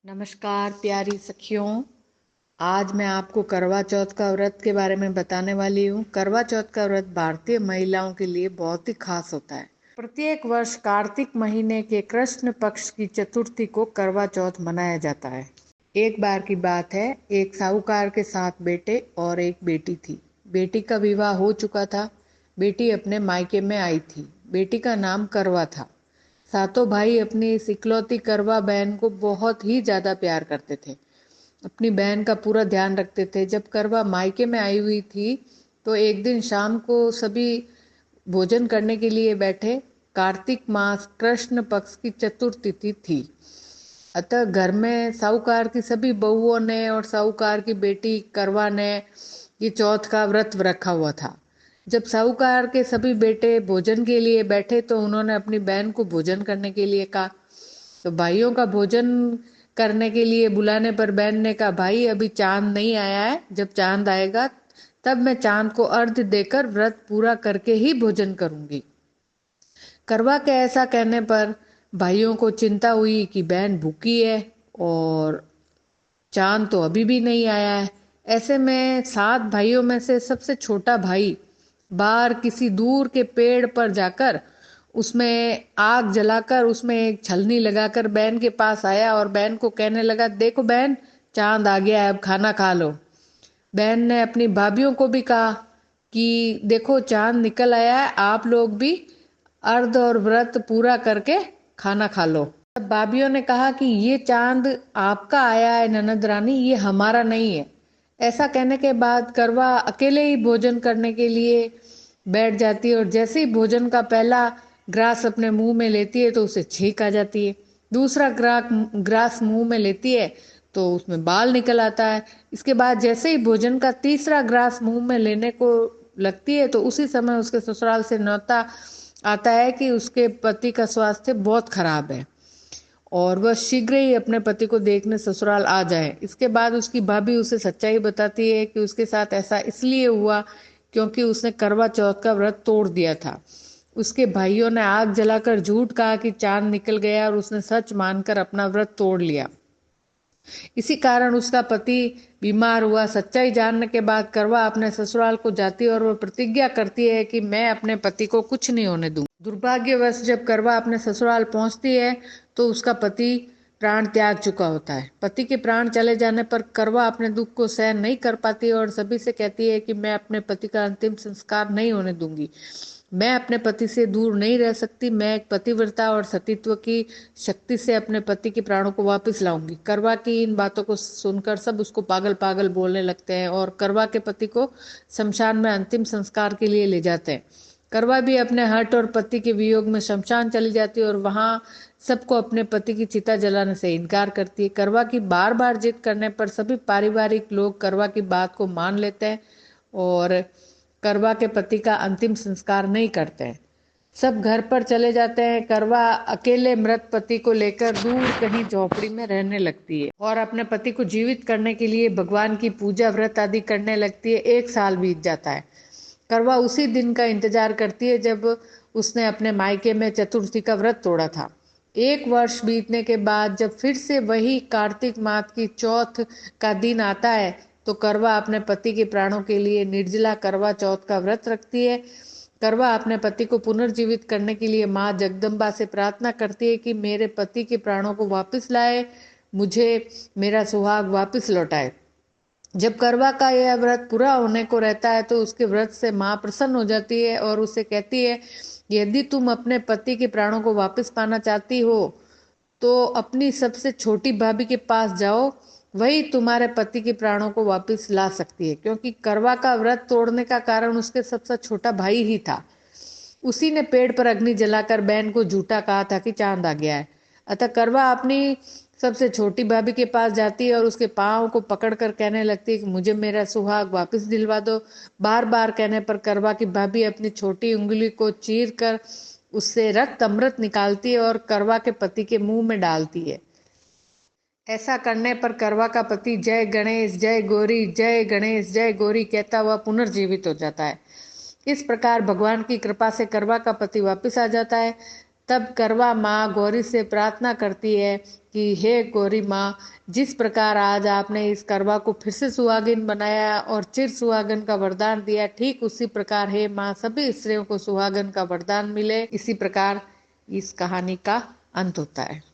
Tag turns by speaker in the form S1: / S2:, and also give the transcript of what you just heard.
S1: नमस्कार प्यारी सखियों। आज मैं आपको करवा चौथ का व्रत के बारे में बताने वाली हूँ। करवा चौथ का व्रत भारतीय महिलाओं के लिए बहुत ही खास होता है। प्रत्येक वर्ष कार्तिक महीने के कृष्ण पक्ष की चतुर्थी को करवा चौथ मनाया जाता है। एक बार की बात है, एक साहूकार के 7 बेटे और एक बेटी थी। बेटी का विवाह हो चुका था। बेटी अपने मायके में आई थी। बेटी का नाम करवा था। सातों भाई अपनी इस इकलौती करवा बहन को बहुत ही ज्यादा प्यार करते थे। अपनी बहन का पूरा ध्यान रखते थे। जब करवा मायके में आई हुई थी तो एक दिन शाम को सभी भोजन करने के लिए बैठे। कार्तिक मास कृष्ण पक्ष की चतुर्थी थी। अतः घर में साहूकार की सभी बहुओं ने और साहूकार की बेटी करवा ने ये चौथ का व्रत रखा हुआ था। जब साहूकार के सभी बेटे भोजन के लिए बैठे तो उन्होंने अपनी बहन को भोजन करने के लिए कहा। तो भाइयों का भोजन करने के लिए बुलाने पर बहन ने कहा, भाई अभी चांद नहीं आया है, जब चांद आएगा तब मैं चांद को अर्घ्य देकर व्रत पूरा करके ही भोजन करूंगी। करवा के ऐसा कहने पर भाइयों को चिंता हुई कि बहन भूखी है और चांद तो अभी भी नहीं आया है। ऐसे में 7 भाइयों में से सबसे छोटा भाई बाहर किसी दूर के पेड़ पर जाकर उसमें आग जलाकर उसमें एक छलनी लगाकर बहन के पास आया और बहन को कहने लगा, देखो बहन, चांद आ गया है, अब खाना खा लो। बहन ने अपनी भाभीियों को भी कहा कि देखो चांद निकल आया है, आप लोग भी अर्ध और व्रत पूरा करके खाना खा लो। तब भाभीियों ने कहा कि ये चांद आपका आया है ननद रानी, ये हमारा नहीं है। ऐसा कहने के बाद करवा अकेले ही भोजन करने के लिए बैठ जाती है और जैसे ही भोजन का पहला ग्रास अपने मुंह में लेती है तो उसे छींक आ जाती है। दूसरा ग्रास मुंह में लेती है तो उसमें बाल निकल आता है। इसके बाद जैसे ही भोजन का तीसरा ग्रास मुंह में लेने को लगती है तो उसी समय उसके ससुराल से न्योता आता है कि उसके पति का स्वास्थ्य बहुत खराब है और वह शीघ्र ही अपने पति को देखने ससुराल आ जाए। इसके बाद उसकी भाभी उसे सच्चाई बताती है कि उसके साथ ऐसा इसलिए हुआ क्योंकि उसने करवा चौथ का व्रत तोड़ दिया था। उसके भाइयों ने आग जलाकर झूठ कहा कि चांद निकल गया और उसने सच मानकर अपना व्रत तोड़ लिया। इसी कारण उसका पति बीमार हुआ। सच्चाई जानने के बाद करवा अपने ससुराल को जाती है और वह प्रतिज्ञा करती है कि मैं अपने पति को कुछ नहीं होने दूंगी। दुर्भाग्यवश जब करवा अपने ससुराल पहुंचती है तो उसका पति प्राण त्याग चुका होता है। पति के प्राण चले जाने पर करवा अपने दुख को सहन नहीं कर पाती और सभी से कहती है कि मैं अपने पति का अंतिम संस्कार नहीं होने दूंगी। मैं अपने पति से दूर नहीं रह सकती। मैं एक पतिव्रता और सतीत्व की शक्ति से अपने पति के प्राणों को वापस लाऊंगी। करवा की इन बातों को सुनकर सब उसको पागल पागल बोलने लगते हैं और करवा के पति को शमशान में अंतिम संस्कार के लिए ले जाते हैं। करवा भी अपने हट और पति के वियोग में शमशान चली जाती है और वहां सबको अपने पति की चिता जलाने से इनकार करती है। करवा की बार बार जिद करने पर सभी पारिवारिक लोग करवा की बात को मान लेते हैं और करवा के पति का अंतिम संस्कार नहीं करते हैं। सब घर पर चले जाते हैं। करवा अकेले मृत पति को लेकर दूर कहीं झोपड़ी में रहने लगती है और अपने पति को जीवित करने के लिए भगवान की पूजा व्रत आदि करने लगती है। 1 साल बीत जाता है। करवा उसी दिन का इंतजार करती है जब उसने अपने मायके में चतुर्थी का व्रत तोड़ा था। 1 वर्ष बीतने के बाद जब फिर से वही कार्तिक मास की चौथ का दिन आता है तो करवा अपने पति के प्राणों के लिए निर्जला करवा चौथ का व्रत रखती है। करवा अपने पति को पुनर्जीवित करने के लिए माँ जगदम्बा से प्रार्थना करती है कि मेरे पति के प्राणों को वापस लाए, मुझे मेरा सुहाग वापस लौटाए। जब करवा का यह व्रत पूरा होने को रहता है तो उसके व्रत से माँ प्रसन्न हो जाती है और उसे कहती है, यदि तुम अपने पति के प्राणों को वापस पाना चाहती हो तो अपनी सबसे छोटी भाभी के पास जाओ, वही तुम्हारे पति के प्राणों को वापस ला सकती है। क्योंकि करवा का व्रत तोड़ने का कारण उसके सबसे छोटा भाई ही था। उसी ने पेड़ पर अग्नि जलाकर बहन को झूठा कहा था कि चांद आ गया है। अतः करवा अपनी सबसे छोटी भाभी के पास जाती है और उसके पाँव को पकड़कर कहने लगती है कि मुझे मेरा सुहाग वापस दिलवा दो। बार बार कहने पर करवा की भाभी अपनी छोटी उंगली को चीर कर उससे रक्त अमृत निकालती है और करवा के पति के मुंह में डालती है। ऐसा करने पर करवा का पति जय गणेश जय गौरी, जय गणेश जय गौरी कहता हुआ पुनर्जीवित हो जाता है। इस प्रकार भगवान की कृपा से करवा का पति वापस आ जाता है। तब करवा माँ गौरी से प्रार्थना करती है कि हे गौरी माँ, जिस प्रकार आज आपने इस करवा को फिर से सुहागिन बनाया और चिर सुहागन का वरदान दिया, ठीक उसी प्रकार हे माँ सभी स्त्रियों को सुहागन का वरदान मिले। इसी प्रकार इस कहानी का अंत होता है।